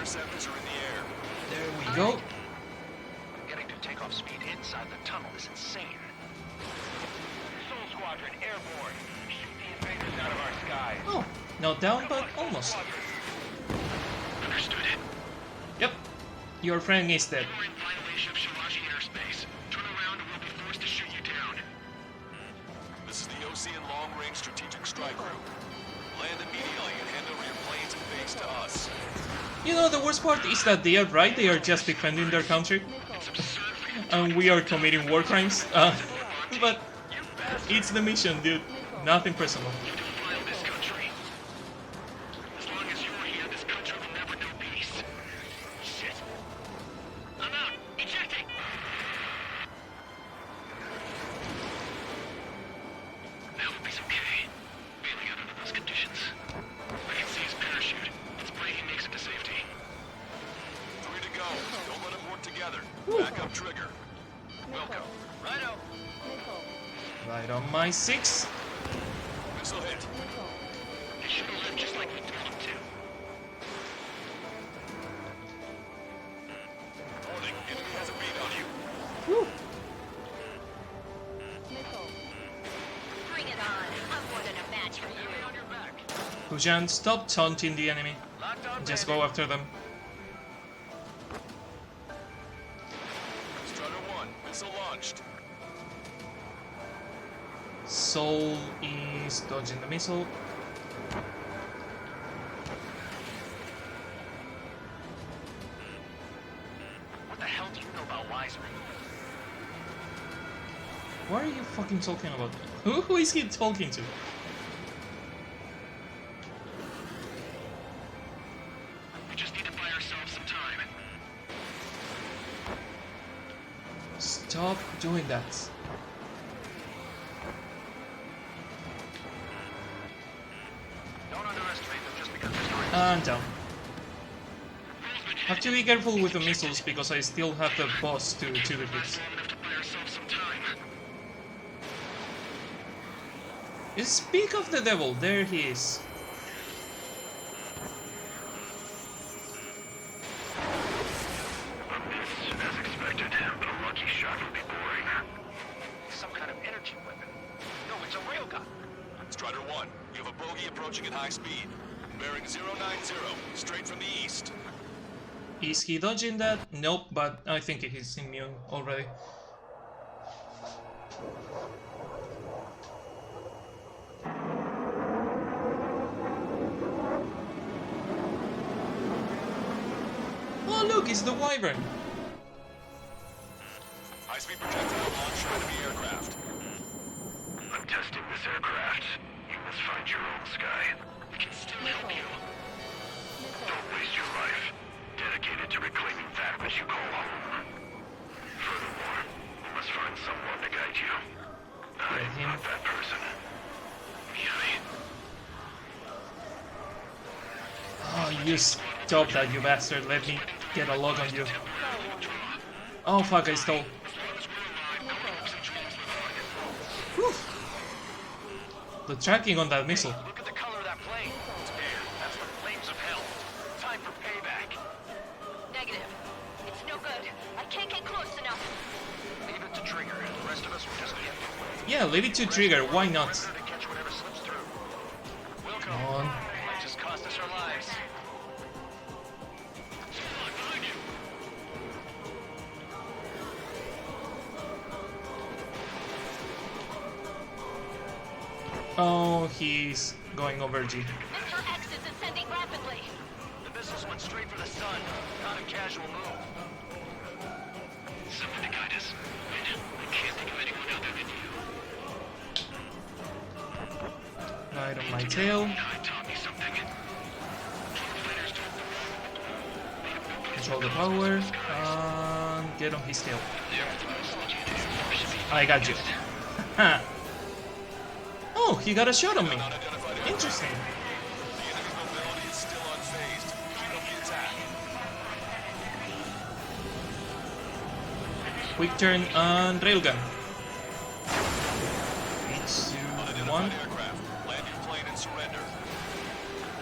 interceptors are in the air. There we go. Getting to takeoff speed inside the tunnel is insane. Soul Squadron airborne. Shoot the invaders out of our skies. Oh, not down, but almost. Understood. Yep, your friend is dead. You're in violation of Shiraji airspace. Turn around and we'll be forced to shoot you down. This is the Ocean Long Range Strategic Strike Group. Land immediately and hand over your planes and base to us. You know, the worst part is that they are right, they are just defending their country. And we are committing war crimes. But it's the mission, dude. Nothing personal. You defile this country. As long as you're here, this country will never know peace. Shit. I'm out. Ejecting. I hope he's okay. Bailing out under those conditions. I can see his parachute. Let's pray he makes it to safety. 3 to go. Don't let them work together. Back up trigger. Welcome. Righto. Right on my 6. Missile hit. He should have lived just like we told him to. Warning, enemy has a beat on you. Woo. Bring it on. I'm more than a match for you. Enemy on your back. Pujan, stop taunting the enemy. Locked on, Just baby. go after them. Strutter 1, missile launched. Soul is dodging the missile. What the hell do you know about Wiseman? What are you fucking talking about? Who is he talking to? We just need to buy ourselves some time. Stop doing that. Don't underestimate them just because they're starting. And down. Have to be careful with the missiles because I still have the boss to defeat. Long enough to buy ourselves some time. Speak of the devil, there he is. As expected, but a lucky shot would be boring. Some kind of energy weapon. No, it's a railgun. Strutter 1, you have a bogey approaching at high speed. Bearing 090, straight from the east. Is he dodging that? Nope, but I think he's immune already. Oh look, it's the Wyvern! High-speed projectile launch from enemy aircraft. I'm testing this aircraft. You must find your own sky. We can still help you. Don't waste your life. Dedicated to reclaiming that which you call home. Furthermore, you must find someone to guide you. I'm not that person. Yummy. Oh, you stop that, you bastard. Let me get a lock on you. Oh fuck, I stole. Whew. The tracking on that missile. Look at the color of that plane. It's air. That's the flames of hell. Time for payback. Negative. It's no good. I can't get close enough. Leave it to Trigger. The rest of us will just get away. Yeah, leave it to Trigger, why not? To catch whatever slips through. We'll Come on. Might just cost us our lives. Behind you. Oh, he's going over G. Missile X is ascending rapidly. The missiles went straight for the sun. Not a casual move. Someone to guide us. I can't think of anyone other than you. Right on my tail. God taught me something. Control the power. And get on his tail. I got you. Ha! Oh, he got a shot on me. Interesting. The enemy's mobility is still unfazed. Keep up the attack. Quick turn and railgun. 3, 2, 1. Aircraft, land your plane and surrender.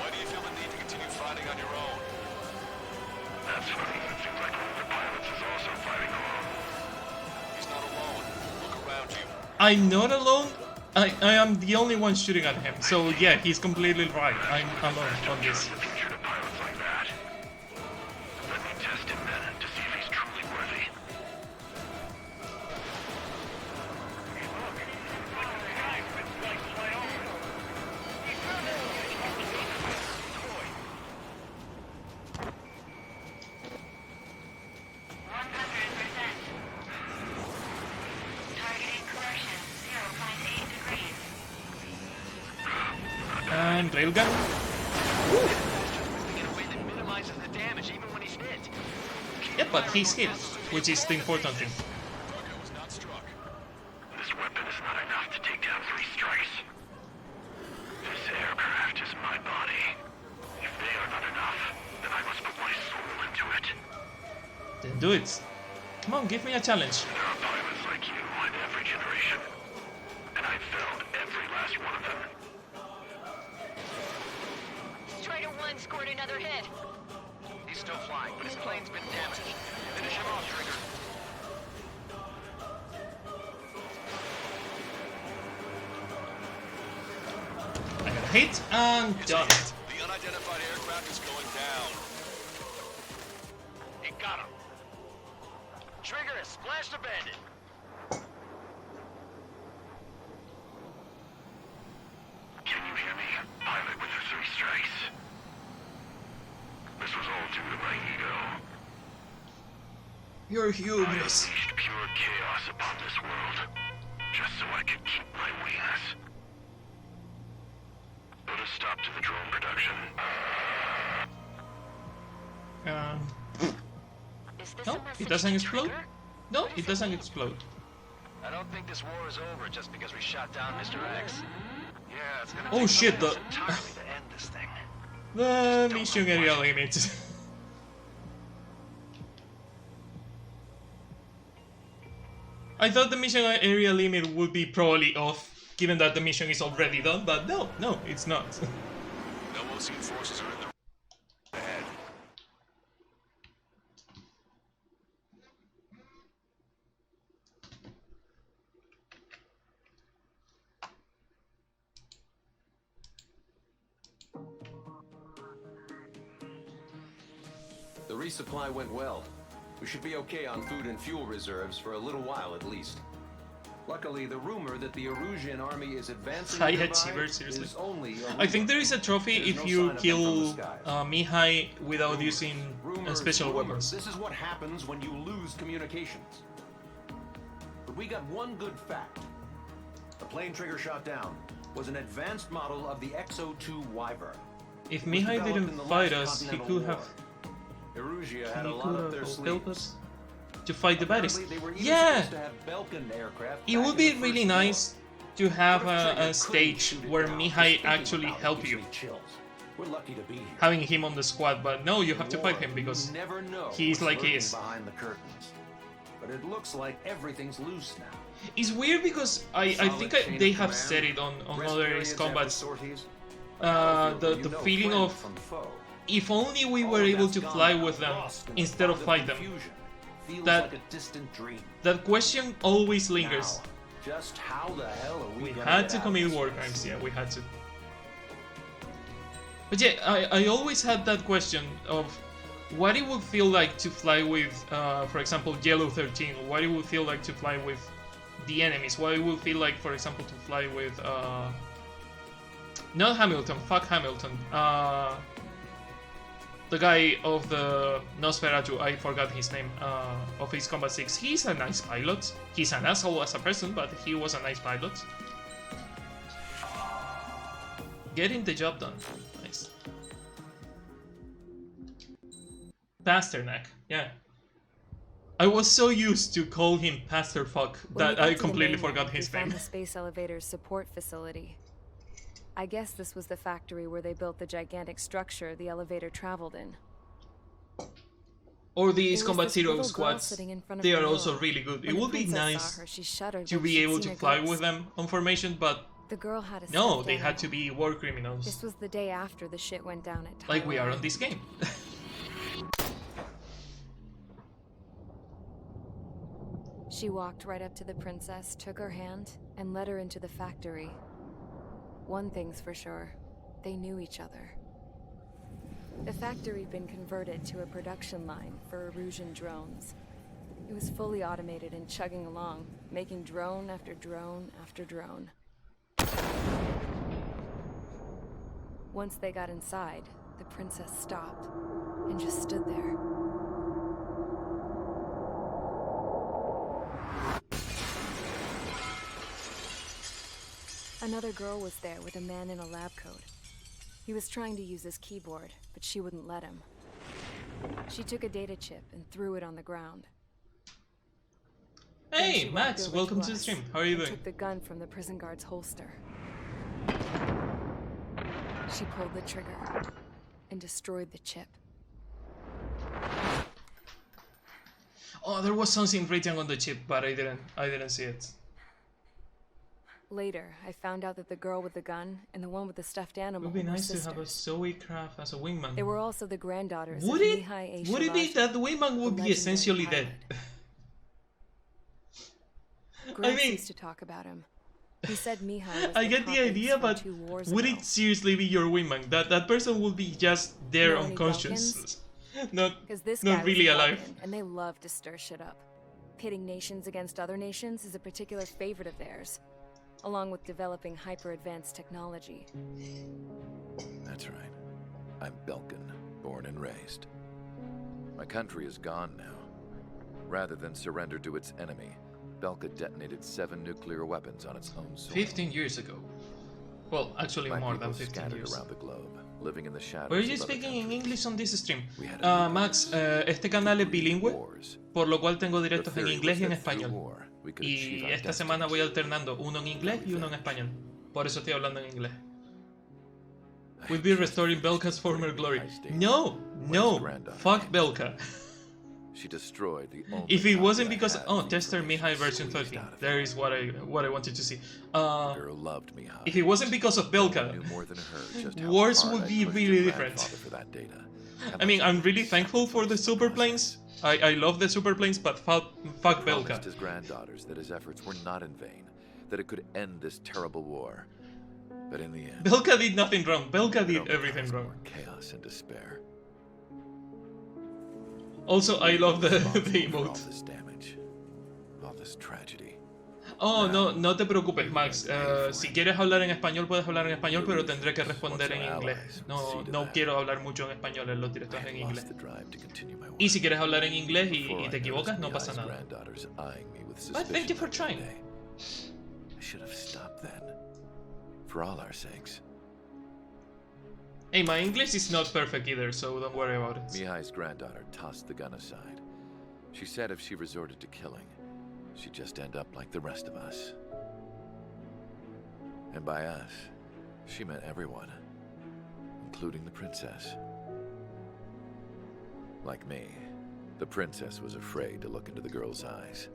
Why do you feel the need to continue fighting on your own? I'm not alone. I am the only one shooting at him. So yeah, he's completely right. I'm alone on this. The future to pilots like that. Let me test him then to see if he's truly worthy. And railgun. In a way that minimizes the damage even when he's hit. Yeah, but he's hit, which is the important thing. Target was not struck. This weapon is not enough to take down 3 strikes. This aircraft is my body. If they are not enough, then I must put my soul into it. Then do it. Come on, give me a challenge. There are pilots like you in every generation. And I've failed every last one of them. Strider 1 scored another hit. He's still flying, but his plane's been damaged. Finish him off, Trigger. I got a hit and done. The unidentified aircraft is going down. He got him. Trigger has splashed a bandit. Can you hear me? Pilot with the 3 strikes. This was all due to my ego. You're I hubris. unleashed pure chaos upon this world, just so I could keep my wings. Put a stop to the drone production. Is this No, a it message doesn't to explode. Trigger? No, it doesn't explode. I don't think this war is over just because we shot down Mr. X. Yeah, it's gonna Oh take shit, something else entirely to end this thing. The mission area limit. I thought the mission area limit would be probably off, given that the mission is already done, but no, it's not. No Ocean forces are in the ahead. The resupply went well. We should be okay on food and fuel reserves for a little while at least. Luckily, the rumor that the Erusian army is advancing High nearby achiever, seriously. is only a I think rumor. there is a trophy There's if no you sign of them kill from the skies. Mihai without using Rumors, special rumors. weapons. This is what happens when you lose communications. But we got one good fact. The plane Trigger shot down was an advanced model of the XO2 Wyvern. If It was Mihai developed in didn't the fight last us, he Continental could War. have Erusia had a lot up their helped us sleeves. to fight the baddies. Apparently, they were even Yeah, supposed to have Belkin aircraft it back would in be the really First War. nice to have What if Trigger a couldn't stage shoot it where down? Mihai Just thinking actually about it help gives you, me chills. We're lucky to be here. having him on the squad, but no, you have to fight him War, because you never know he's what's like he lurking is. behind the curtains. But it looks like everything's loose now. It's weird because I think Solid chain they of have command, said it on rest other periods Ace after combats. sorties. The You know feeling friend of from foe. if only we All were of able that's to gone fly now, with them lost in the instead of flood fight them. confusion. Feels That- like a distant dream. That question always lingers. Now, just how the hell are we We gonna had get to out of commit this war mess? crimes, yeah, we had to. But yeah, I always had that question of what it would feel like to fly with, for example, Yellow 13, what it would feel like to fly with the enemies, what it would feel like, for example, to fly with, not Hamilton, fuck Hamilton, the guy of the Nosferatu, I forgot his name, of Ace Combat 6. He's a nice pilot. He's an asshole as a person, but he was a nice pilot. Getting the job done. Nice. Pasternak, yeah. I was so used to call him Pasterfuck When we that got I to the completely mainland, forgot his we found name. the space elevator's support facility. I guess this was the factory where they built the gigantic structure the elevator traveled in. Or It these was Combat this Zero little girl squads, sitting in front of they the are also door. really good. When It the would be princess nice saw her, she shuddered to like be she'd able seen to a fly ghost. with them on formation, but The girl had a no, step they down. had to be war criminals, This was the day after the shit went down at like we are Tyler. on this game. She walked right up to the princess, took her hand, and led her into the factory. One thing's for sure, they knew each other. The factory had been converted to a production line for Erusian drones. It was fully automated and chugging along, making drone after drone after drone. Once they got inside, the princess stopped and just stood there. Another girl was there with a man in a lab coat. He was trying to use his keyboard, but she wouldn't let him. She took a data chip and threw it on the ground. Then she Hey, walked Max, over welcome to the us stream. How are you and doing? took the gun from the prison guard's holster. She pulled the trigger and destroyed the chip. Oh, there was something written on the chip, but I didn't see it. Later, I found out that the girl with the gun and the one with the stuffed It animal would be were nice to sisters. have a Zoe Craft as a wingman. They were also the granddaughters Would of it? Mihai A. Would it be Shalaji, that the wingman the would be legendary essentially dead? pilot. Gramps mean- used to talk about him. He said Mihai was I the get the top ace idea, from but 2 wars would ago. it seriously be your wingman? That person would be just there Know any unconscious, not Because this guy not really was a alive. Vulcan, and they love to stir shit up. Pitting nations against other nations is a particular favorite of theirs, along with developing hyper-advanced technology. That's right. I'm Belkan, born and raised. My country is gone now. Rather than surrender to its enemy, Belka detonated 7 nuclear weapons on its own soil. 15 years ago. Well, actually My more people than 15 scattered years. around the globe, living in the shadows Were you of other speaking in countries. English on this stream? We had a Max, este canal es bilingüe, wars. por lo cual tengo The directos en theory inglés was y en that through español. war, we could achieve Y our esta semana voy destinies. alternando uno en inglés y uno en español. Por eso estoy hablando en inglés. I We'll be just restoring finished Belka's former destroying glory. Mihai's data No, when no, his granddaughter fuck came. Belka. She destroyed the only If it copy wasn't I because had oh, of the tester Mihai information version squeezed 13, out of there it. is what I wanted to see. The girl loved Mihai. If it wasn't because of No one Belka, knew more than her just how wars hard would I be pushed really her different. grandfather for that data. I mean, I'm really thankful for the super planes. I love the super planes, but fuck Promised Belka. his granddaughters that his efforts were not in vain, that it could end this terrible war. But in the end, Belka did nothing wrong. Belka it did only everything caused wrong. more chaos and despair. Also, I love the Responsible for all emote. this damage, all this tragedy. Oh, no te preocupes, Max. Si quieres hablar en español, puedes hablar en español, pero tendré que responder en inglés. No quiero hablar mucho en español en los directos I en had inglés. lost the drive to continue my work. Y si quieres hablar en inglés Before y I te equivocas, noticed no pasa Mihai's nada. granddaughters eyeing me with But thank you suspicion for that trying. day. I should have stopped then. For all our sakes. Hey, my English is not perfect either, so don't worry about it. Mihai's granddaughter tossed the gun aside. She said if she resorted to killing, she'd just end up like the rest of us. And by us, she meant everyone, including the princess. Like me, the princess was afraid to look into the girl's eyes.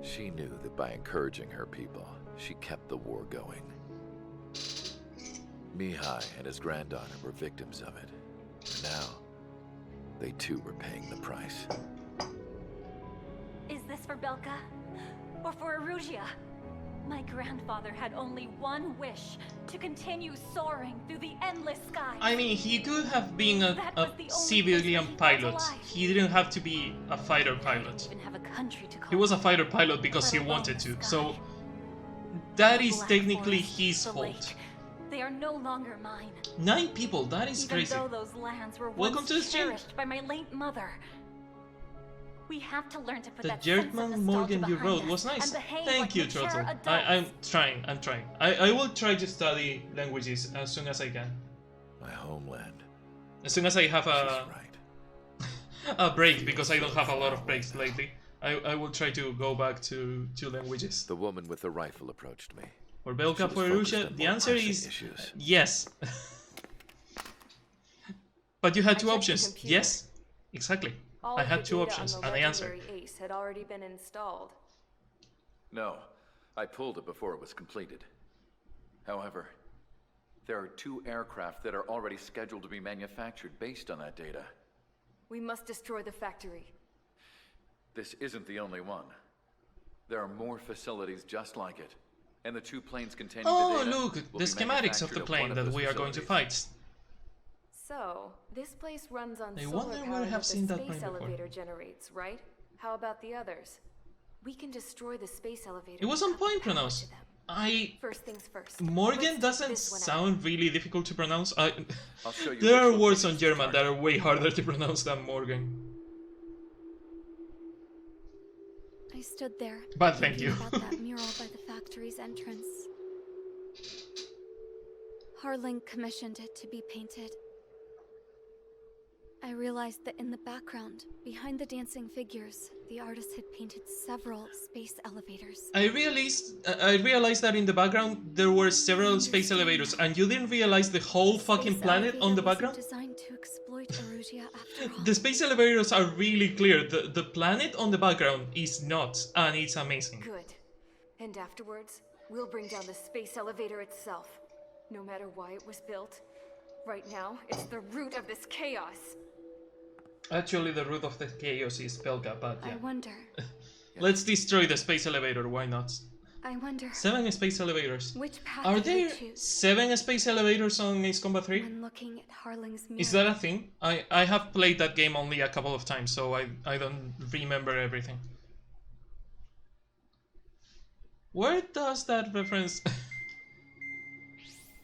She knew that by encouraging her people, she kept the war going. Mihai and his granddaughter were victims of it. And now, they too were paying the price. Is this for Belka? Or for Erusia? My grandfather had only one wish, to continue soaring through the endless sky. I mean, he could have been a That was the only civilian place where he pilot. felt alive. He didn't have to be a fighter He pilot. didn't even have a country to call He was a home. fighter pilot because he Let alone wanted the to. sky. So that The is black technically forests, his the fault. lake, they are no longer mine. 9 people, that is Even crazy. though those lands were Welcome once to the stream. cherished by my late mother. We have to learn to put The that sense of German nostalgia Morgan you behind wrote us was nice. and behave Thank like you, mature Trottel. adults. I'm trying. I will try to study languages as soon as I can. My homeland. As soon as I have She's a right. a break, because I don't have a lot of breaks lately. I will try to go back to languages. The woman with the rifle approached me. For She Belka, was for focused Erusha, on the more answer pressing is issues. yes. But you had I two checked the options. computer. Yes, exactly. All I of had the two data options, on the and I answered. legendary Ace had already been installed. No, I pulled it before it was completed. However, there are 2 aircraft that are already scheduled to be manufactured based on that data. We must destroy the factory. This isn't the only one. There are more facilities just like it. And the 2 planes containing Oh, the data look, will the be schematics of the manufactured at plane one that those we are going to facilities. fight. So, this place runs on I solar wonder where power I have that seen the that space plane before. elevator generates, right? How about the others? We can destroy the space elevator. It was and on cut the point power pronounced. to them. First things first. Morgan Let's take doesn't this one out. sound really difficult to pronounce. I'll show you There which are words on locations to German that target. are way harder to pronounce than Morgan. I stood there, But thank thinking you. about that mural by the factory's entrance. Harling commissioned it to be painted. I realized that in the background, behind the dancing figures, the artist had painted several space elevators. I realized that in the background there were several space elevators, and you didn't realize the whole fucking Space planet on the elevator wasn't background? designed to exploit Erusia after all. The space elevators are really clear. The planet on the background is not, and it's amazing. Good. And afterwards, we'll bring down the space elevator itself. No matter why it was built. Right now, it's the root of this chaos. Actually, the root of the chaos is Belka, but I yeah. wonder. Let's destroy the space elevator, why not? I wonder 7 space elevators. which path Are I would there choose 7 space elevators on Ace Combat 3? when looking at Harling's mirror. Is that a thing? I have played that game only a couple of times, so I don't remember everything. Where does that reference